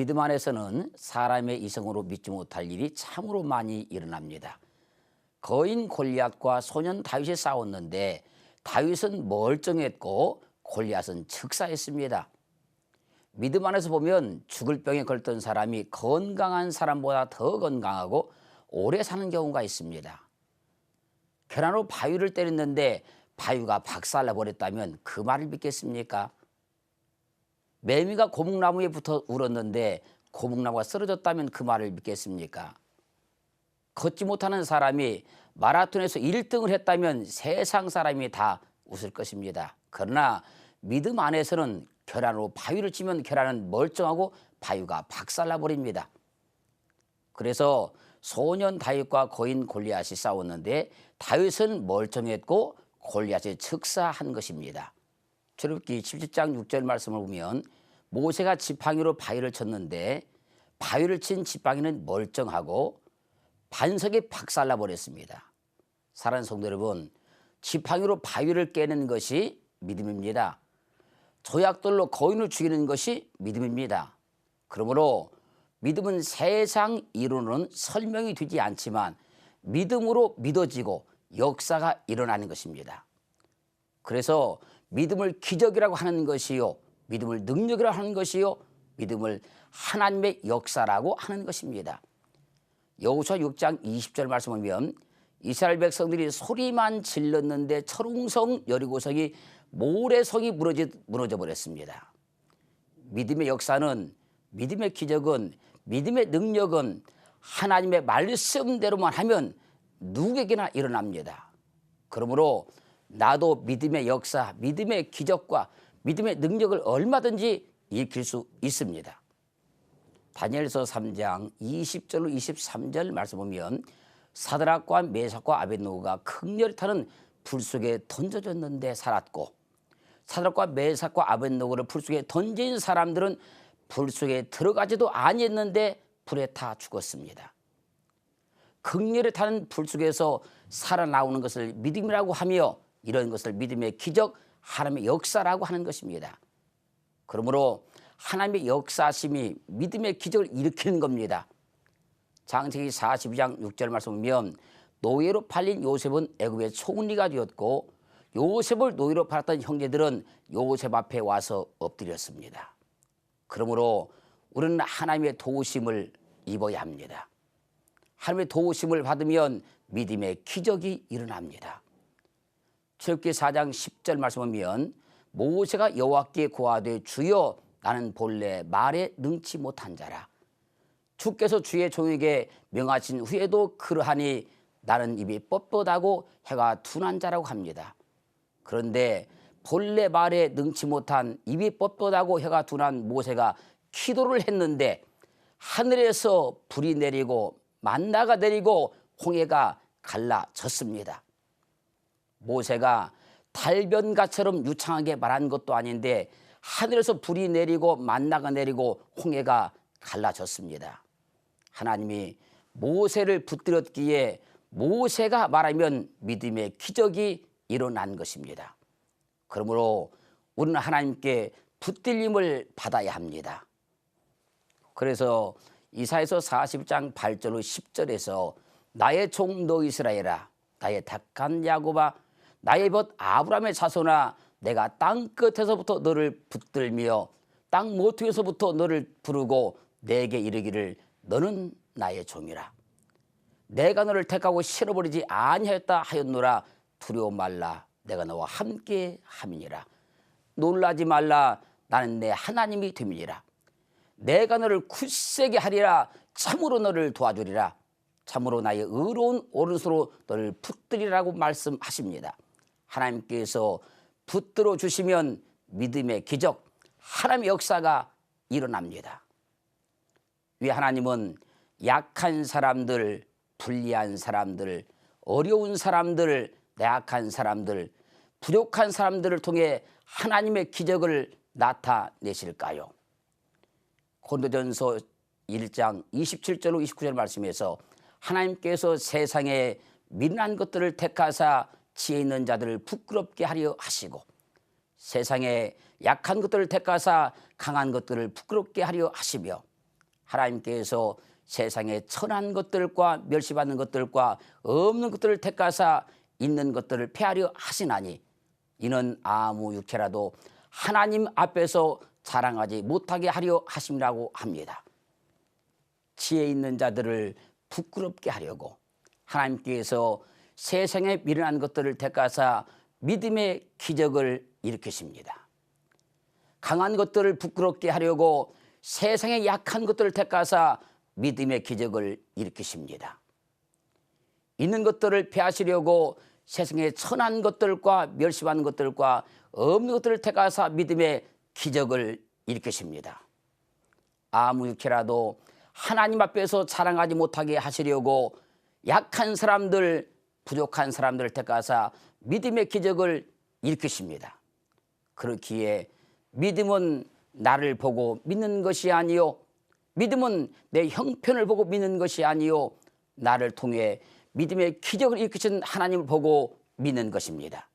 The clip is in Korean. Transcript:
믿음 안에서는 사람의 이성으로 믿지 못할 일이 참으로 많이 일어납니다. 거인 골리앗과 소년 다윗이 싸웠는데 다윗은 멀쩡했고 골리앗은 척사했습니다. 믿음 안에서 보면 죽을 병에 걸던 사람이 건강한 사람보다 더 건강하고 오래 사는 경우가 있습니다. 계란으로 바위를 때렸는데 바위가 박살나 버렸다면 그 말을 믿겠습니까? 매미가 고목나무에 붙어 울었는데 고목나무가 쓰러졌다면 그 말을 믿겠습니까? 걷지 못하는 사람이 마라톤에서 1등을 했다면 세상 사람이 다 웃을 것입니다. 그러나 믿음 안에서는 계란으로 바위를 치면 계란은 멀쩡하고 바위가 박살나 버립니다. 그래서 소년 다윗과 거인 골리앗이 싸웠는데 다윗은 멀쩡했고 골리앗이 척사한 것입니다. 출애굽기 17장 6절 말씀을 보면 모세가 지팡이로 바위를 쳤는데 바위를 친 지팡이는 멀쩡하고 반석이 박살나 버렸습니다. 사랑하는 성도 여러분, 지팡이로 바위를 깨는 것이 믿음입니다. 조약돌로 거인을 죽이는 것이 믿음입니다. 그러므로 믿음은 세상 이론은 설명이 되지 않지만 믿음으로 믿어지고 역사가 일어나는 것입니다. 그래서 믿음을 기적이라고 하는 것이요, 믿음을 능력이라고 하는 것이요, 믿음을 하나님의 역사라고 하는 것입니다. 여호수아 6장 20절 말씀을 보면 이스라엘 백성들이 소리만 질렀는데 철옹성 여리고성이 모래성이 무너져 버렸습니다. 믿음의 역사는, 믿음의 기적은, 믿음의 능력은 하나님의 말씀대로만 하면 누구에게나 일어납니다. 그러므로 나도 믿음의 역사, 믿음의 기적과 믿음의 능력을 얼마든지 일으킬 수 있습니다. 다니엘서 3장 20절로 23절 말씀 보면 사드락과 메삭과 아벳느고가 극렬히 타는 불 속에 던져졌는데 살았고 사드락과 메삭과 아벳느고를 불 속에 던진 사람들은 불 속에 들어가지도 아니했는데 불에 타 죽었습니다. 극렬히 타는 불 속에서 살아나오는 것을 믿음이라고 하며 이런 것을 믿음의 기적, 하나님의 역사라고 하는 것입니다. 그러므로 하나님의 역사심이 믿음의 기적을 일으키는 겁니다. 창세기 42장 6절 말씀 보면 노예로 팔린 요셉은 애굽의 총리가 되었고 요셉을 노예로 팔았던 형제들은 요셉 앞에 와서 엎드렸습니다. 그러므로 우리는 하나님의 도우심을 입어야 합니다. 하나님의 도우심을 받으면 믿음의 기적이 일어납니다. 출애굽기 4장 10절 말씀 보면 모세가 여호와께 고하되 주여 나는 본래 말에 능치 못한 자라. 주께서 주의 종에게 명하신 후에도 그러하니 나는 입이 뻣뻣하고 해가 둔한 자라고 합니다. 그런데 본래 말에 능치 못한 입이 뻣뻣하고 해가 둔한 모세가 기도를 했는데 하늘에서 불이 내리고 만나가 내리고 홍해가 갈라졌습니다. 모세가 달변가처럼 유창하게 말한 것도 아닌데 하늘에서 불이 내리고 만나가 내리고 홍해가 갈라졌습니다. 하나님이 모세를 붙들었기에 모세가 말하면 믿음의 기적이 일어난 것입니다. 그러므로 우리는 하나님께 붙들림을 받아야 합니다. 그래서 이사야서 40장 8절로 10절에서 나의 종 너 이스라엘아, 나의 택한 야곱아, 나의 벗 아브라함의 자손아, 내가 땅 끝에서부터 너를 붙들며 땅 모퉁이에서부터 너를 부르고 내게 이르기를 너는 나의 종이라. 내가 너를 택하고 실어버리지 아니하였다 하였노라. 두려워 말라. 내가 너와 함께 함이니라. 놀라지 말라. 나는 내 하나님이 됨이니라. 내가 너를 굳세게 하리라. 참으로 너를 도와주리라. 참으로 나의 의로운 오른손으로 너를 붙들이라고 말씀하십니다. 하나님께서 붙들어 주시면 믿음의 기적, 하나님의 역사가 일어납니다. 왜 하나님은 약한 사람들, 불리한 사람들, 어려운 사람들, 나약한 사람들, 부족한 사람들을 통해 하나님의 기적을 나타내실까요? 고린도전서 1장 27절로 29절 말씀에서 하나님께서 세상에 미련한 것들을 택하사 지혜 있는 자들을 부끄럽게 하려 하시고 세상에 약한 것들을 택하사 강한 것들을 부끄럽게 하려 하시며 하나님께서 세상에 천한 것들과 멸시받는 것들과 없는 것들을 택하사 있는 것들을 폐하려 하시나니 이는 아무 육체라도 하나님 앞에서 자랑하지 못하게 하려 하심이라고 합니다. 지혜 있는 자들을 부끄럽게 하려고 하나님께서 세상에 미련한 것들을 택하사 믿음의 기적을 일으키십니다. 강한 것들을 부끄럽게 하려고 세상에 약한 것들을 택하사 믿음의 기적을 일으키십니다. 있는 것들을 폐하시려고 세상에 천한 것들과 멸시받는 것들과 없는 것들을 택하사 믿음의 기적을 일으키십니다. 아무 육체라도 하나님 앞에서 자랑하지 못하게 하시려고 약한 사람들, 부족한 사람들을 택하사 믿음의 기적을 일으키십니다. 그렇기에 믿음은 나를 보고 믿는 것이 아니요, 믿음은 내 형편을 보고 믿는 것이 아니요, 나를 통해 믿음의 기적을 일으키신 하나님을 보고 믿는 것입니다.